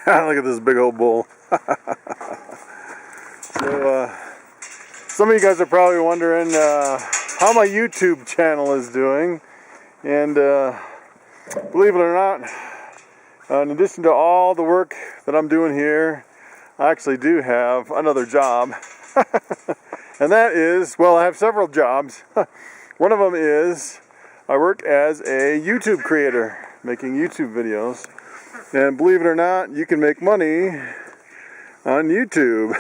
Look at this big old bull. So, some of you guys are probably wondering how my YouTube channel is doing. And believe it or not, in addition to all the work that I'm doing here, I actually do have another job. And that is, well, I have several jobs. One of them is I work as a YouTube creator, making YouTube videos. And believe it or not, you can make money on YouTube.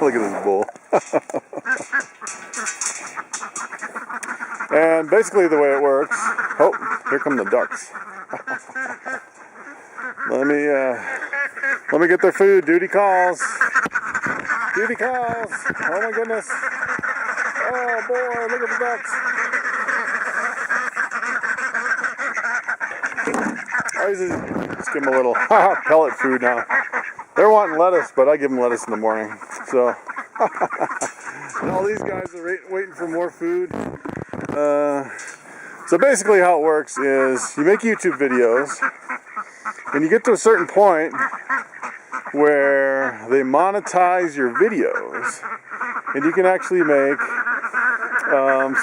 Look at this bull. And basically the way it works, oh, here come the ducks. Let me get their food. Duty calls. Duty calls. Oh my goodness. Oh boy, look at the ducks. I usually just give them a little pellet food now. They're wanting lettuce, but I give them lettuce in the morning. So, and all these guys are waiting for more food. So basically how it works is you make YouTube videos and you get to a certain point where they monetize your videos and you can actually make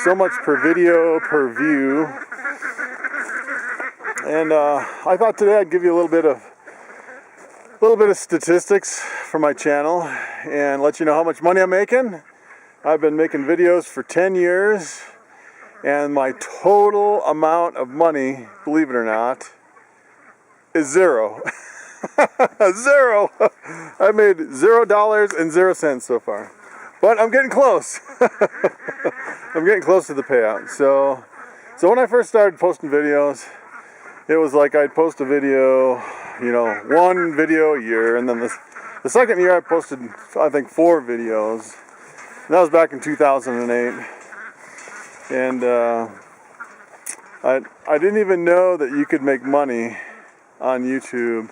so much per video, per view. And I thought today I'd give you a little bit of statistics for my channel and let you know how much money I'm making. I've been making videos for 10 years and my total amount of money, believe it or not, is zero. Zero. I made $0.00 so far. But I'm getting close. I'm getting close to the payout. So when I first started posting videos, it was like I'd post a video, one video a year, and then the second year I posted, I think, 4 videos. And that was back in 2008. And I didn't even know that you could make money on YouTube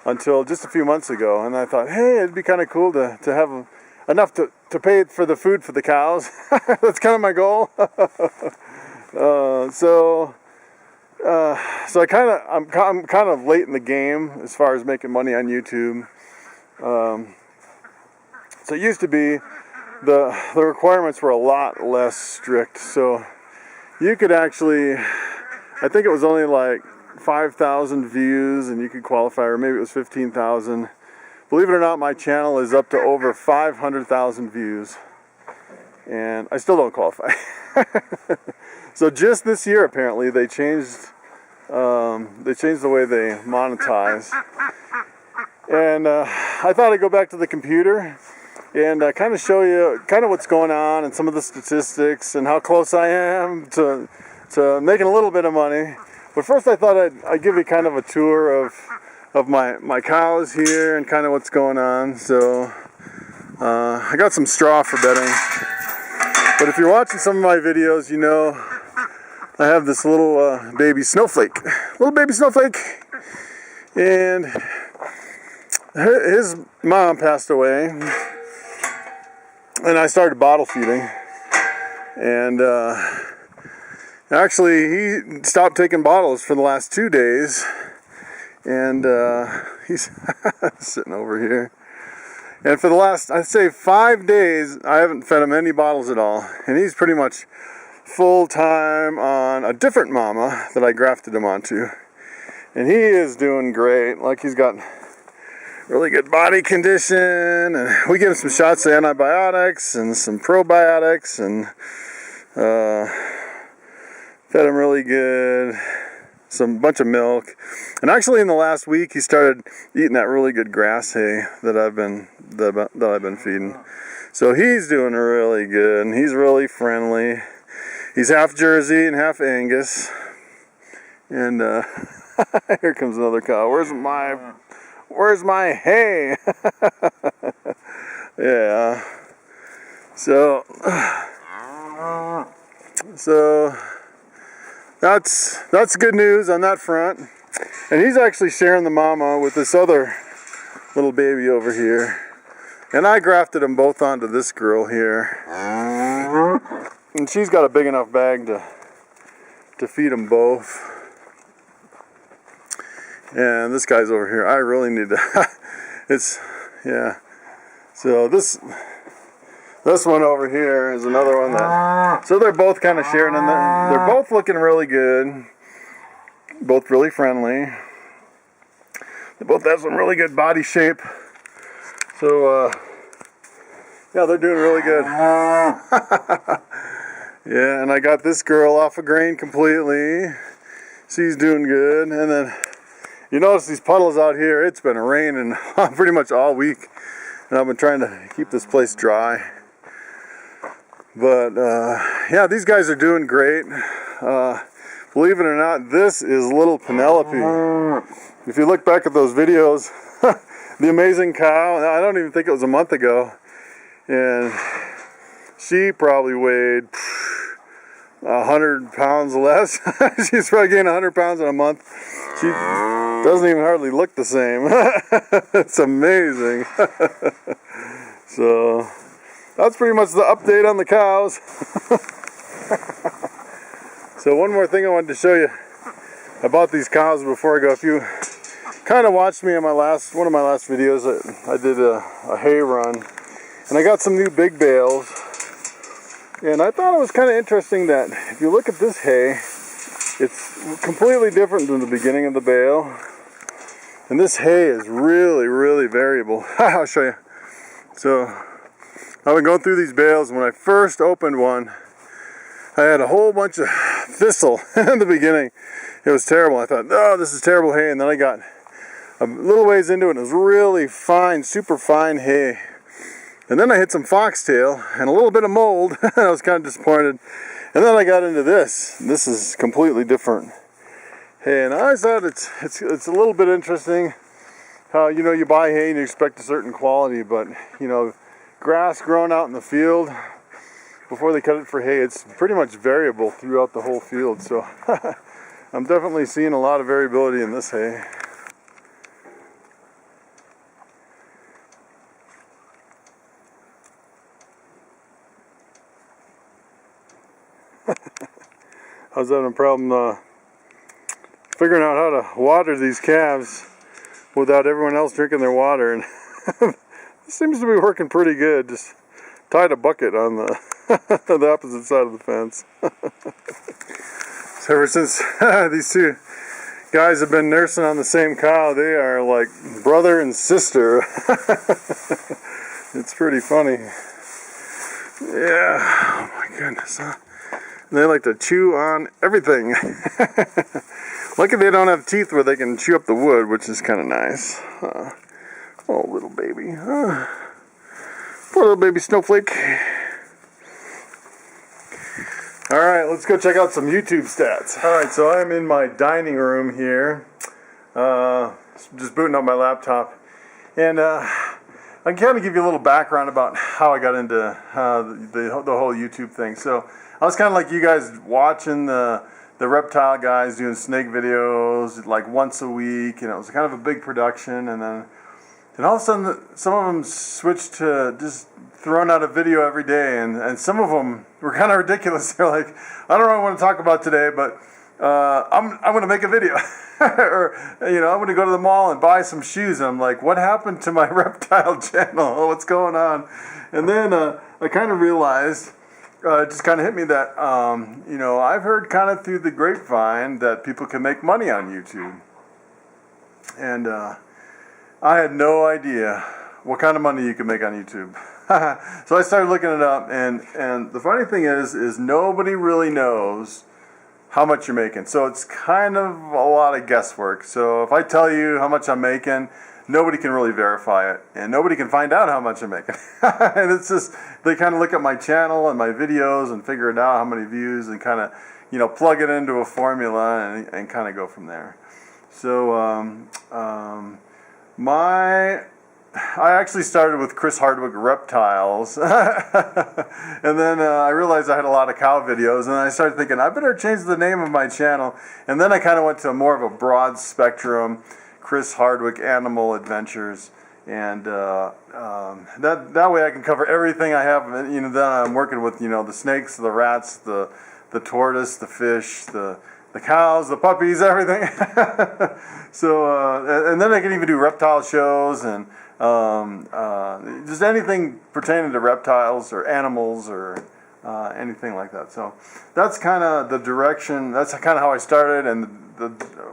until just a few months ago. And I thought, hey, it'd be kind of cool to have enough to pay for the food for the cows. That's kind of my goal. So I'm kind of late in the game as far as making money on YouTube. So it used to be the requirements were a lot less strict. So you could actually, I think it was only like 5,000 views and you could qualify, or maybe it was 15,000. Believe it or not, my channel is up to over 500,000 views, and I still don't qualify. So just this year, apparently, they changed the way they monetize. And I thought I'd go back to the computer and kind of show you kind of what's going on and some of the statistics and how close I am to making a little bit of money. But first I thought I'd give you kind of a tour of my cows here and kind of what's going on. So I got some straw for bedding. But if you're watching some of my videos, you know I have this little baby snowflake. Little baby snowflake. And his mom passed away. And I started bottle feeding. And actually, he stopped taking bottles for the last 2 days. And he's sitting over here. And for the last, I'd say 5 days, I haven't fed him any bottles at all. And he's pretty much full-time on a different mama that I grafted him onto. And he is doing great. Like, he's got really good body condition. And we give him some shots of antibiotics and some probiotics. And fed him really good. Bunch of milk. And actually in the last week he started eating that really good grass hay that I've been feeding. So he's doing really good and he's really friendly. He's half Jersey and half Angus. And here comes another cow. Where's my hay? Yeah. So that's good news on that front. And he's actually sharing the mama with this other little baby over here. And I grafted them both onto this girl here. And she's got a big enough bag to feed them both. And this guy's over here. I really need to, yeah. So this one over here is another one that, so they're both kind of sharing, and they're both looking really good. Both really friendly. They both have some really good body shape. So, yeah, they're doing really good. Yeah, and I got this girl off of grain completely. She's doing good. And then you notice these puddles out here. It's been raining pretty much all week, and I've been trying to keep this place dry. But yeah, these guys are doing great. Believe it or not, this is little Penelope. If you look back at those videos, the amazing cow, I don't even think it was a month ago, and she probably weighed 100 pounds less. She's probably gained 100 pounds in a month. She doesn't even hardly look the same. It's amazing. So that's pretty much the update on the cows. So one more thing I wanted to show you about these cows before I go. If you kind of watched me on one of my last videos, I did a hay run, and I got some new big bales. And I thought it was kind of interesting that if you look at this hay, it's completely different than the beginning of the bale. And this hay is really, really variable. I'll show you. So I've been going through these bales, and when I first opened one, I had a whole bunch of thistle in the beginning. It was terrible. I thought, oh, this is terrible hay. And then I got a little ways into it, and it was really fine, super fine hay. And then I hit some foxtail and a little bit of mold. I was kind of disappointed. And then I got into this. This is completely different hay. And I always thought it's a little bit interesting how, you know, you buy hay and you expect a certain quality, but, you know, grass growing out in the field, before they cut it for hay, it's pretty much variable throughout the whole field. So I'm definitely seeing a lot of variability in this hay. I was having a problem figuring out how to water these calves without everyone else drinking their water, and it seems to be working pretty good. Just tied a bucket on the the opposite side of the fence. So ever since these two guys have been nursing on the same cow, they are like brother and sister. It's pretty funny. Yeah, oh my goodness, huh? They like to chew on everything. Lucky they don't have teeth where they can chew up the wood, which is kind of nice. Oh, little baby. Poor little baby snowflake. Alright, let's go check out some YouTube stats. Alright, so I'm in my dining room here. Just booting up my laptop. And I can kind of give you a little background about how I got into the whole YouTube thing. So I was kind of like you guys, watching the reptile guys doing snake videos like once a week, and it was kind of a big production, and then all of a sudden some of them switched to just throwing out a video every day, and some of them were kind of ridiculous. They're like, I don't know what I want to talk about today, but I'm going to make a video. Or, you know, I'm going to go to the mall and buy some shoes. And I'm like, what happened to my reptile channel? What's going on? And then I kind of realized, it just kind of hit me that, you know, I've heard kind of through the grapevine that people can make money on YouTube. And I had no idea what kind of money you can make on YouTube. So I started looking it up, and the funny thing is nobody really knows how much you're making. So it's kind of a lot of guesswork. So if I tell you how much I'm making, nobody can really verify it, and nobody can find out how much I'm making. And it's just, they kind of look at my channel and my videos and figure it out, how many views, and kind of, you know, plug it into a formula and kind of go from there. So I actually started with Chris Hardwick Reptiles, and then I realized I had a lot of cow videos, and I started thinking, I better change the name of my channel. And then I kind of went to more of a broad spectrum, Chris Hardwick Animal Adventures, and that way I can cover everything I have. You know, then I'm working with, you know, the snakes, the rats, the tortoise, the fish, the the cows, the puppies, everything. So, and then I can even do reptile shows and just anything pertaining to reptiles or animals or anything like that. So that's kind of the direction. That's kind of how I started and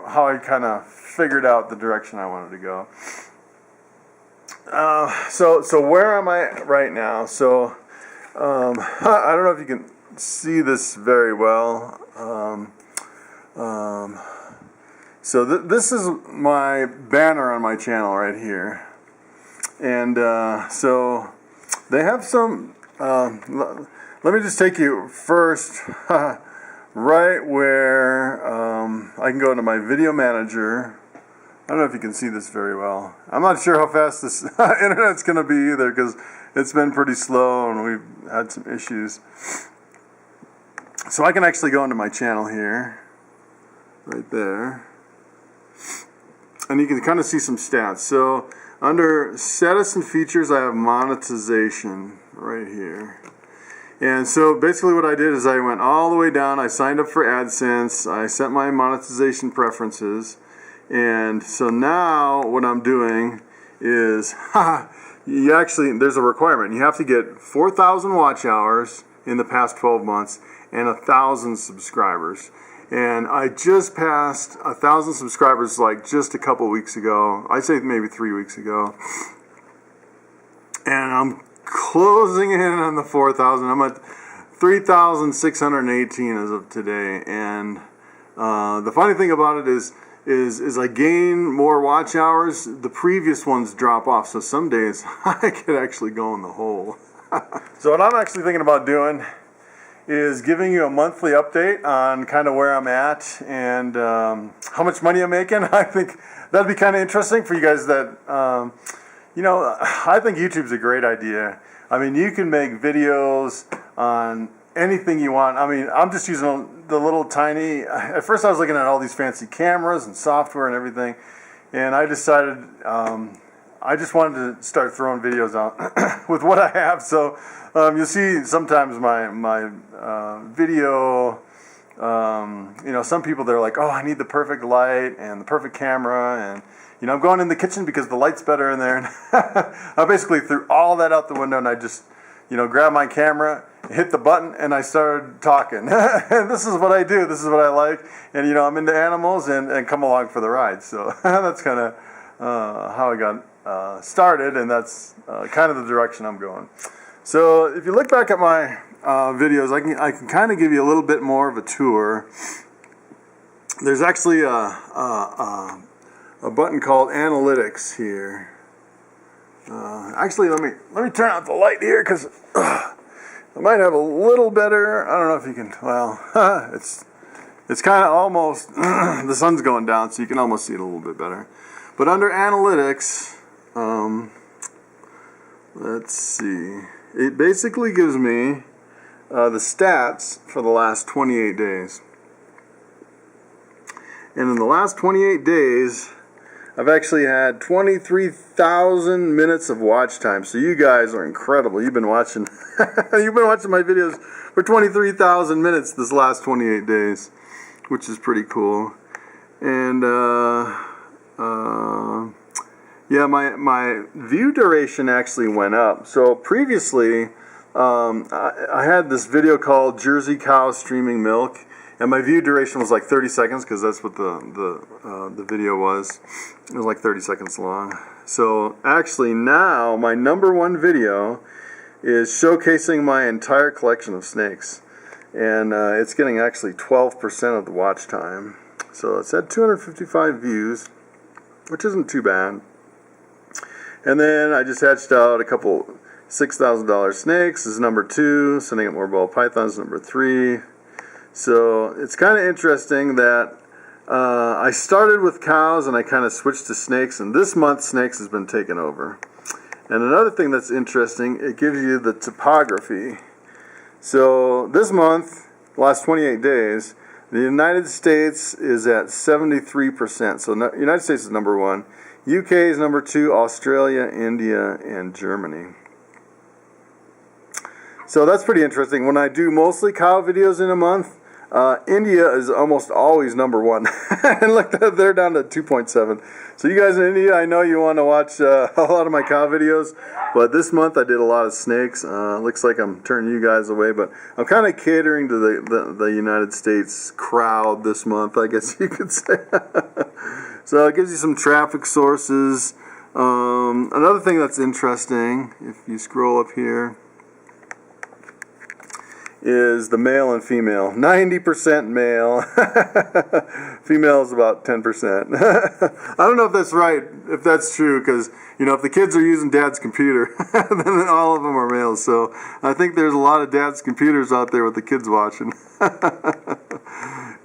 how I kind of figured out the direction I wanted to go. So where am I right now? So I don't know if you can see this very well. So this is my banner on my channel right here, and so they have some. Let me just take you first right where I can go to my video manager. I don't know if you can see this very well. I'm not sure how fast this internet's going to be either, because it's been pretty slow and we've had some issues. So I can actually go into my channel here, right there, and you can kind of see some stats. So under status and features, I have monetization right here. And so basically what I did is I went all the way down. I signed up for AdSense. I set my monetization preferences. And so now what I'm doing is, there's a requirement. You have to get 4,000 watch hours in the past 12 months and 1,000 subscribers. And I just passed 1,000 subscribers like just a couple weeks ago. I'd say maybe 3 weeks ago. And I'm closing in on the 4,000. I'm at 3,618 as of today. And the funny thing about it is I gain more watch hours, the previous ones drop off. So some days I could actually go in the hole. So what I'm actually thinking about doing is giving you a monthly update on kind of where I'm at and how much money I'm making. I think that'd be kind of interesting for you guys that, I think YouTube's a great idea. I mean, you can make videos on anything you want. I mean, I'm just using the little tiny, at first I was looking at all these fancy cameras and software and everything, and I decided I just wanted to start throwing videos out with what I have. So you'll see sometimes my video, some people, they're like, oh, I need the perfect light and the perfect camera, and I'm going in the kitchen because the light's better in there. And I basically threw all that out the window, and I just grabbed my camera, hit the button, and I started talking. And this is what I do. This is what I like. And, I'm into animals and come along for the ride. So that's kind of how I got started, and that's kind of the direction I'm going. So if you look back at my videos, I can kind of give you a little bit more of a tour. There's actually a button called Analytics here. Actually, let me turn out the light here, because I might have a little better. I don't know if you can. Well, it's kind of almost the sun's going down, so you can almost see it a little bit better. But under Analytics, let's see. It basically gives me the stats for the last 28 days. And in the last 28 days, I've actually had 23,000 minutes of watch time. So you guys are incredible. You've been watching my videos for 23,000 minutes this last 28 days, which is pretty cool. And my view duration actually went up. So previously, I had this video called Jersey Cow Streaming Milk, and my view duration was like 30 seconds, because that's what the video was. It was like 30 seconds long. So actually now my #1 video is showcasing my entire collection of snakes, and it's getting actually 12% of the watch time. So it's at 255 views, which isn't too bad. And then I just hatched out a couple $6,000 snakes. This is #2. Sending up more ball pythons, #3. So it's kind of interesting that I started with cows and I kind of switched to snakes, and this month snakes has been taken over. And another thing that's interesting, it gives you the topography. So this month, last 28 days, the United States is at 73%. So United States is #1. UK is #2, Australia, India, and Germany. So that's pretty interesting. When I do mostly cow videos in a month, India is almost always number one. And look, they're down to 2.7. So you guys in India, I know you want to watch a lot of my cow videos, but this month I did a lot of snakes. Looks like I'm turning you guys away, but I'm kind of catering to the United States crowd this month, I guess you could say. So it gives you some traffic sources. Another thing that's interesting, if you scroll up here, is the male and female. 90% male. Female is about 10%. I don't know if that's right, if that's true, because, you know, if the kids are using dad's computer, then all of them are males. So I think there's a lot of dad's computers out there with the kids watching.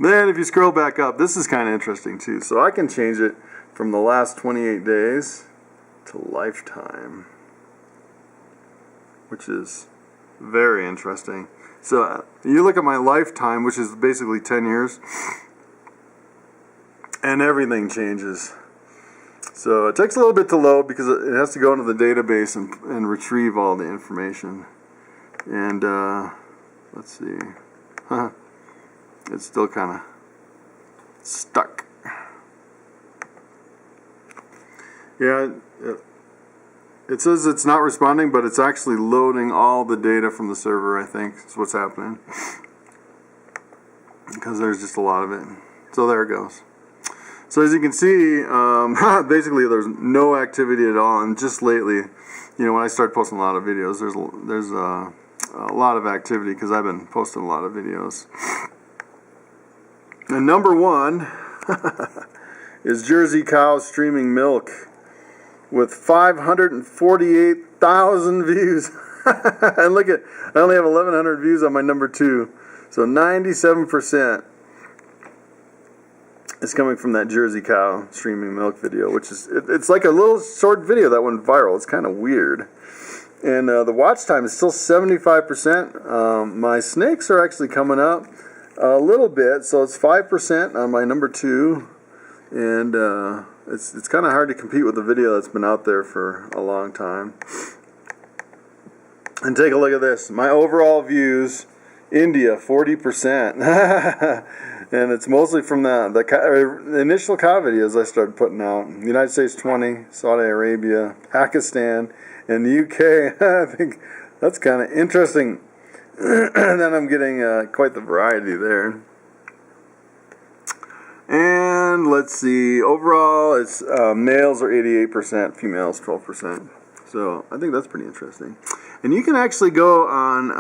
Then if you scroll back up, this is kind of interesting too. So I can change it from the last 28 days to lifetime, which is very interesting. So you look at my lifetime, which is basically 10 years, and everything changes. So it takes a little bit to load because it has to go into the database and retrieve all the information. And let's see. It's still kind of stuck. Yeah, it says it's not responding, but it's actually loading all the data from the server, I think, is what's happening. Because there's just a lot of it. So there it goes. So as you can see, basically there's no activity at all. And just lately, you know, when I started posting a lot of videos, there's a lot of activity because I've been posting a lot of videos. And number one is Jersey cow streaming milk, with 548,000 views. And look at, I only have 1,100 views on my number 2. So 97% is coming from that Jersey cow streaming milk video, which is, it's like a little short video that went viral. It's kind of weird. And the watch time is still 75%. My snakes are actually coming up a little bit, so it's 5% on my number 2. And it's kind of hard to compete with the video that's been out there for a long time. And take a look at this. My overall views, India, 40%. And it's mostly from the initial cow videos I started putting out. The United States, 20, Saudi Arabia, Pakistan, and the UK. I think that's kind of interesting. And then I'm getting quite the variety there. And let's see, overall, it's males are 88%, females 12%. So I think that's pretty interesting. And you can actually go on,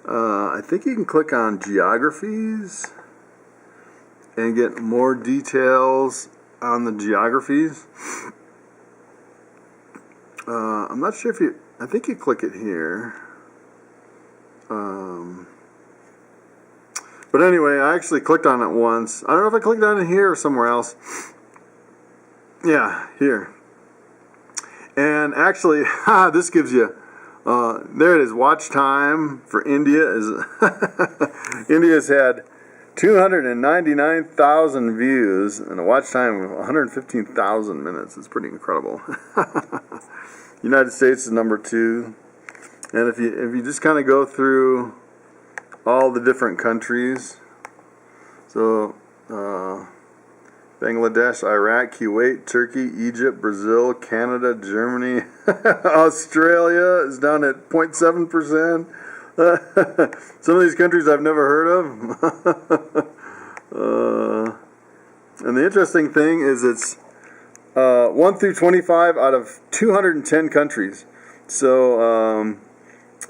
I think you can click on geographies and get more details on the geographies. I'm not sure if you, I think you click it here. But anyway, I actually clicked on it once. I don't know if I clicked on it here or somewhere else. Yeah, here. And actually, this gives you, there it is, watch time for India is, India's had 299,000 views and a watch time of 115,000 minutes. It's pretty incredible. United States is number 2. And if you just kind of go through all the different countries, so Bangladesh, Iraq, Kuwait, Turkey, Egypt, Brazil, Canada, Germany, Australia is down at 0.7%. Some of these countries I've never heard of. And the interesting thing is it's 1 through 25 out of 210 countries. So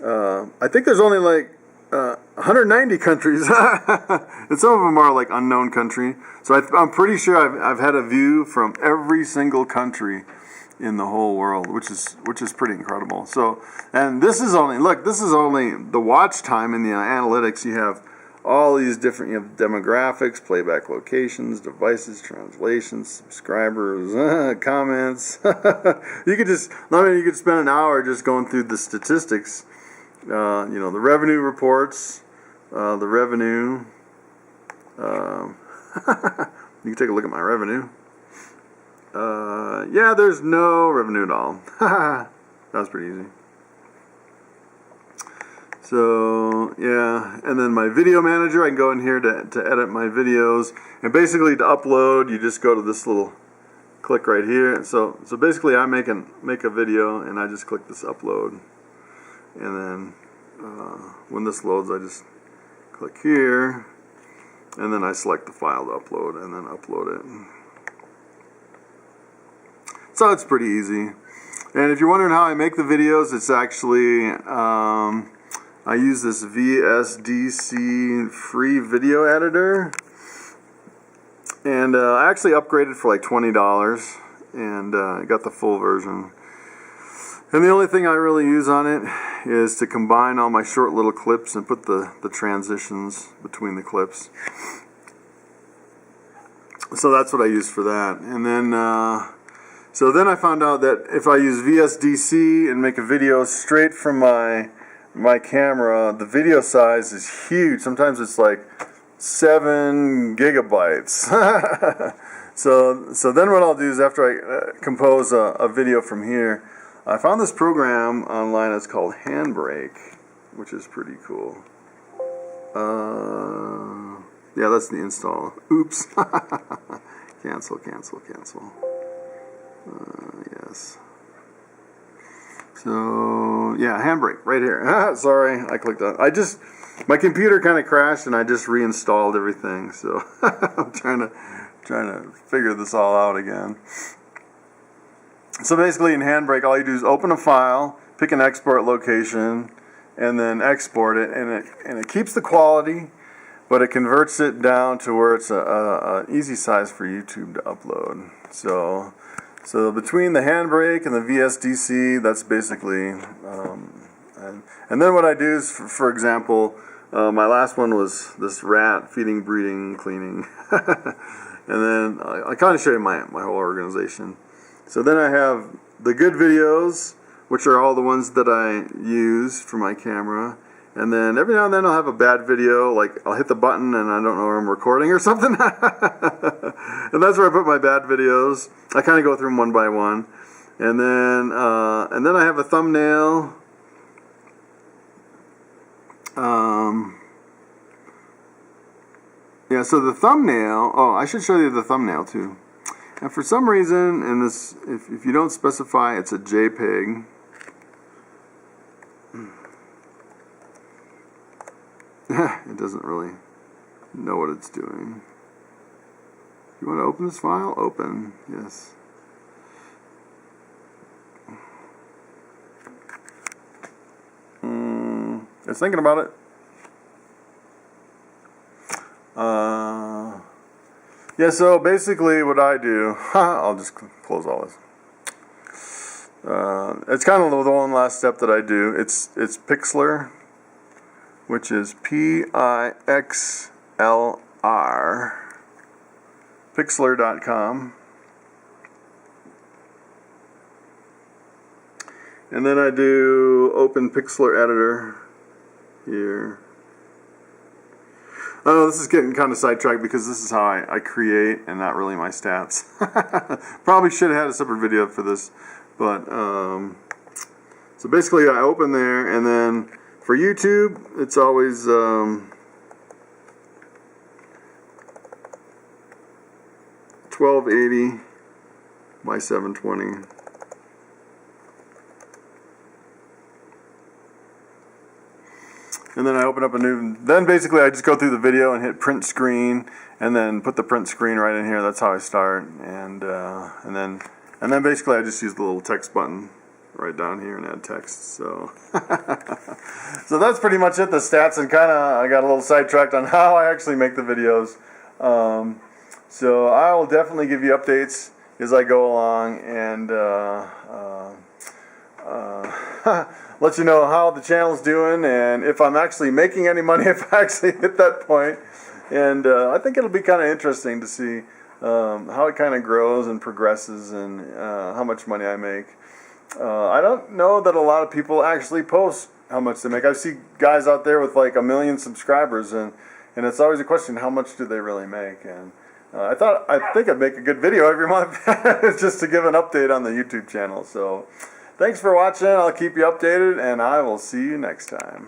I think there's only like 190 countries, and some of them are like unknown country. So I'm pretty sure I've had a view from every single country in the whole world, which is pretty incredible. So, and this is only the watch time in the analytics. You have all these different, you have demographics, playback locations, devices, translations, subscribers, comments. You could spend an hour just going through the statistics. You know, the revenue reports, the revenue. You can take a look at my revenue. Yeah, there's no revenue at all. That was pretty easy. So So yeah, and then my video manager, I can go in here to edit my videos, and basically to upload, you just go to this little click right here. So basically I make a video, and I just click this upload, and then when this loads, I just click here, and then I select the file to upload, and then upload it. So it's pretty easy. And if you're wondering how I make the videos, it's actually I use this VSDC free video editor, and I actually upgraded for like $20, and I got the full version. And the only thing I really use on it is to combine all my short little clips and put the transitions between the clips. So that's what I use for that. And then so then I found out that if I use VSDC and make a video straight from my camera, the video size is huge. Sometimes it's like 7 gigabytes. So then what I'll do is, after I compose a video from here, I found this program online. It's called Hardwick, which is pretty cool. Yeah, that's the install. Oops. Cancel. Yes. So yeah, Hardwick right here. Sorry, I clicked on. My computer kind of crashed, and I just reinstalled everything. So I'm trying to figure this all out again. So basically, in Hardwick, all you do is open a file, pick an export location, and then export it, and it keeps the quality, but it converts it down to where it's an easy size for YouTube to upload. So between the Hardwick and the VSDC, that's basically, and then what I do is, for example, my last one was this rat feeding, breeding, cleaning, and then I kind of show you my whole organization. So then I have the good videos, which are all the ones that I use for my camera. And then every now and then I'll have a bad video, like I'll hit the button and I don't know where I'm recording or something. And that's where I put my bad videos. I kind of go through them one by one. And then I have a thumbnail. Yeah, so the thumbnail, I should show you the thumbnail too. And for some reason, in this, if you don't specify, it's a JPEG. It doesn't really know what it's doing. You want to open this file? Open. Yes. It's thinking about it. Yeah, so basically what I do, I'll just close all this. It's kind of the one last step that I do. It's Pixlr, which is Pixlr, Pixlr.com. And then I do open Pixlr editor here. Oh, this is getting kind of sidetracked because this is how I create and not really my stats. Probably should have had a separate video for this, but so basically I open there, and then for YouTube it's always 1280 by 720. And then I open up a new, then basically I just go through the video and hit print screen, and then put the print screen right in here. That's how I start. And then basically I just use the little text button right down here and add text. So so that's pretty much it, the stats, and I got a little sidetracked on how I actually make the videos. So I will definitely give you updates as I go along, and let you know how the channel's doing, and if I'm actually making any money, if I actually hit that point. And I think it'll be kind of interesting to see how it kind of grows and progresses, and how much money I make. I don't know that a lot of people actually post how much they make. I see guys out there with like 1 million subscribers, and it's always a question, how much do they really make? And I think I'd make a good video every month just to give an update on the YouTube channel. So thanks for watching. I'll keep you updated, and I will see you next time.